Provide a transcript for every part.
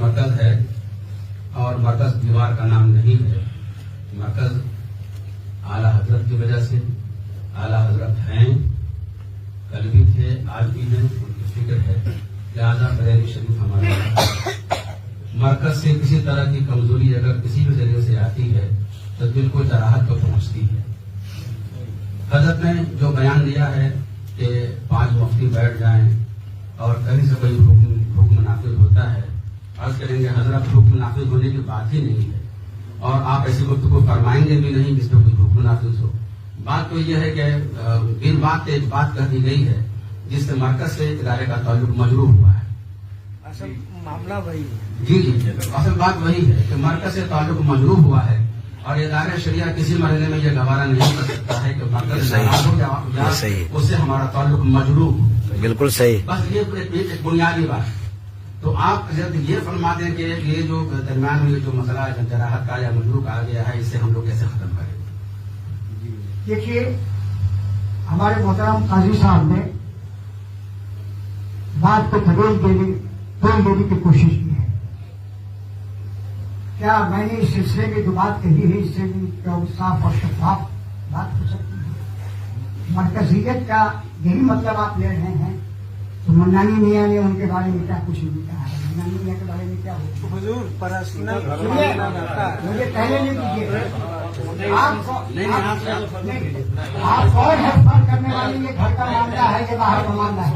مرکز ہے اور مرکز دیوار کا نام نہیں ہے. مرکز اعلیٰ حضرت کی وجہ سے اعلیٰ حضرت ہیں، کل بھی تھے، آج بھی ہیں، ان کی فکر ہے. لہٰذا بریلی شریف ہمارا مرکز سے کسی طرح کی کمزوری اگر کسی بھی ذریعے سے آتی ہے تو دل کو جراحت کو پہنچتی ہے. حضرت نے جو بیان دیا ہے کہ 5 مفتی بیٹھ جائیں اور کہیں سے کوئی حکم نافذ ہوتا ہے، عرض کریں گے حضرت حکم نافذ ہونے کی بات ہی نہیں ہے اور آپ ایسی گفتگو فرمائیں گے بھی نہیں جس میں کوئی حکم نافذ ہو. بات تو یہ ہے کہ بن بات ایک بات کر دی گئی ہے جس سے مرکز سے ادارے کا تعلق مجروح ہوا ہے. اصل معاملہ وہی ہے. جی اصل بات وہی ہے کہ مرکز سے تعلق مجروح ہوا ہے اور ادارہ شریعہ کسی مرحلے میں یہ گوارا نہیں کر سکتا ہے کہ مرکز اس سے ہمارا تعلق مجروح ہو. بالکل صحیح. بس یہ ایک بنیادی بات ہے. تو آپ جب یہ فرما دیں کہ یہ جو درمیان میں جو مسئلہ جراحت کا یا مجروح کا آ گیا ہے، اسے ہم لوگ کیسے ختم کریں؟ دیکھیے، ہمارے محترم قاضی صاحب نے بات کو توڑ دینے کی کوشش کی ہے. کیا میں نے اس سلسلے میں جو بات کہی ہے اس سے بھی صاف اور شفاف بات ہو سکتی ہے؟ مرکزیت کا یہی مطلب آپ لے رہے ہیں تو منانی میاں نے ان کے بارے میں کیا کچھ نہیں کہا ہے؟ منانی میاں کے بارے میں کیا ہو حضور مجھے پہلے نہیں دیجیے. آپ کون ہے فرق کرنے والے؟ یہ گھر کا معاملہ ہے کہ باہر کا معاملہ ہے؟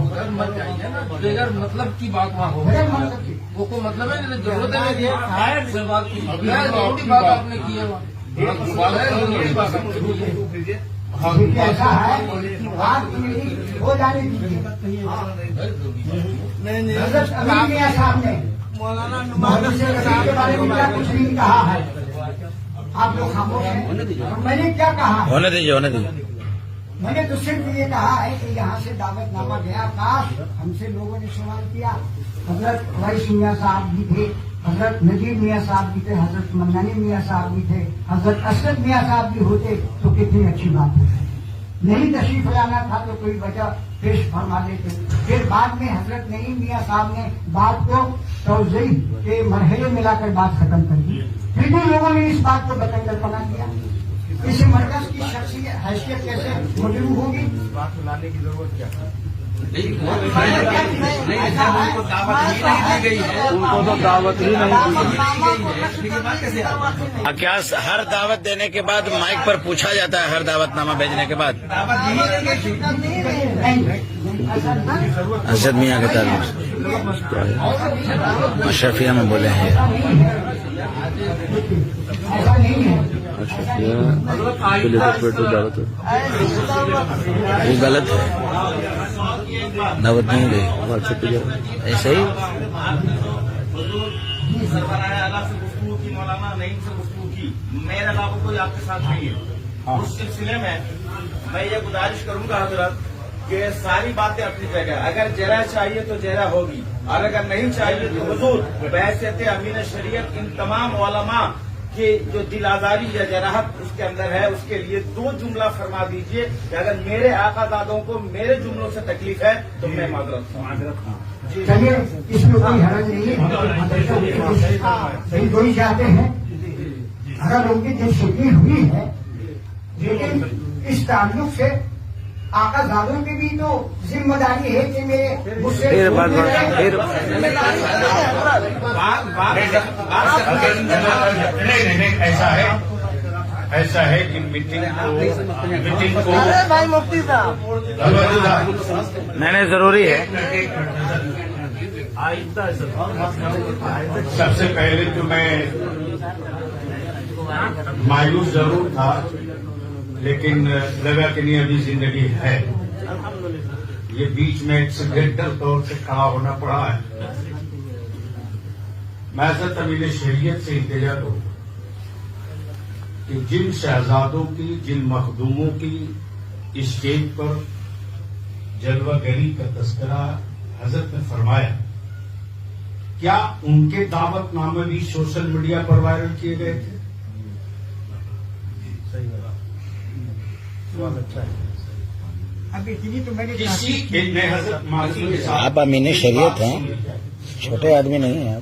بغیر مطلب کی بات وہاں ہو، بغیر مطلب کی وہ کوئی مطلب ہے ضرورت ہے بات کی، ضروری بات آپ نے کی ہے. ایسا ہے بات ہو جانے دیجیے. حضرت امین میاں صاحب نے کے بارے میں کیا کچھ نہیں کہا ہے؟ آپ لوگ خاموش ہیں. میں نے کیا کہا؟ ہونے دیجیے. میں نے تو صرف یہ کہا ہے کہ یہاں سے دعوت نامہ گیا. کاش ہم سے لوگوں نے سوال کیا. حضرت وائس میاں صاحب بھی تھے، حضرت نذیر میاں صاحب بھی تھے، حضرت منانی میاں صاحب بھی تھے، حضرت اسد میاں صاحب بھی ہوتے تو کتنی اچھی بات ہوتی. نہیں تشریف لانا تھا تو کوئی وجہ پیش فرما دیتے. پھر بعد میں حضرت نعیم میاں صاحب نے بات کو توضیح کے مرحلے میں لا کر بات ختم کر دی. پھر بھی لوگوں نے اس بات کو بتنگڑ پنا کیا. اس مرکز کی شخصیت حیثیت کیسے مجروح ہوگی؟ بات لانے کی ضرورت کیا ہے؟ ان کو تو دعوت ہی نہیں. کیا ہر دعوت دینے کے بعد مائک پر پوچھا جاتا ہے؟ ہر دعوت نامہ بھیجنے کے بعد اسد میاں کے تعلق سے اشرفیہ میں بولے ہیں. وہ غلط ہے، دعوت نہیں گئی. ایسے ہی مولانا نعیم سے گفتگو کی، میرے علاوہ کوئی آپ کے ساتھ نہیں ہے. اس سلسلے میں یہ گزارش کروں گا حضرت کہ ساری باتیں اپنی جگہ. اگر جرح چاہیے تو جرح ہوگی اور اگر نہیں چاہیے تو حضور بحیثیت امین شریعت ان تمام علماء کہ جو دل آزاری یا جراحت اس کے اندر ہے اس کے لیے 2 جملہ فرما دیجئے کہ اگر میرے آقا دادوں کو میرے جملوں سے تکلیف ہے تو میں معذرت ہوں. چلیے، اس میں کوئی حرج نہیں ہے. کوئی چاہتے ہیں اگر ان کی دل شکنی ہوئی ہے، لیکن اس تعلق سے آقا زادوں کی بھی تو ذمہ داری ہے کہ میرے مجھ سے ایسا ہے کہ میٹنگ کو نہیں ضروری ہے. سب سے پہلے تو میں مایوس ضرور تھا، لیکن لگا کہ نہیں ابھی زندگی ہے. یہ بیچ میں ایکسیڈنٹل طور سے کھڑا ہونا پڑا ہے. میں حضرت امین شریعت سے التجا کروں کہ جن شہزادوں کی، جن مخدوموں کی اسٹیج پر جلوہ گری کا تذکرہ حضرت نے فرمایا، کیا ان کے دعوت نامے بھی سوشل میڈیا پر وائرل کیے گئے تھے؟ آپ امین شریعت ہیں، چھوٹے آدمی نہیں ہیں آپ.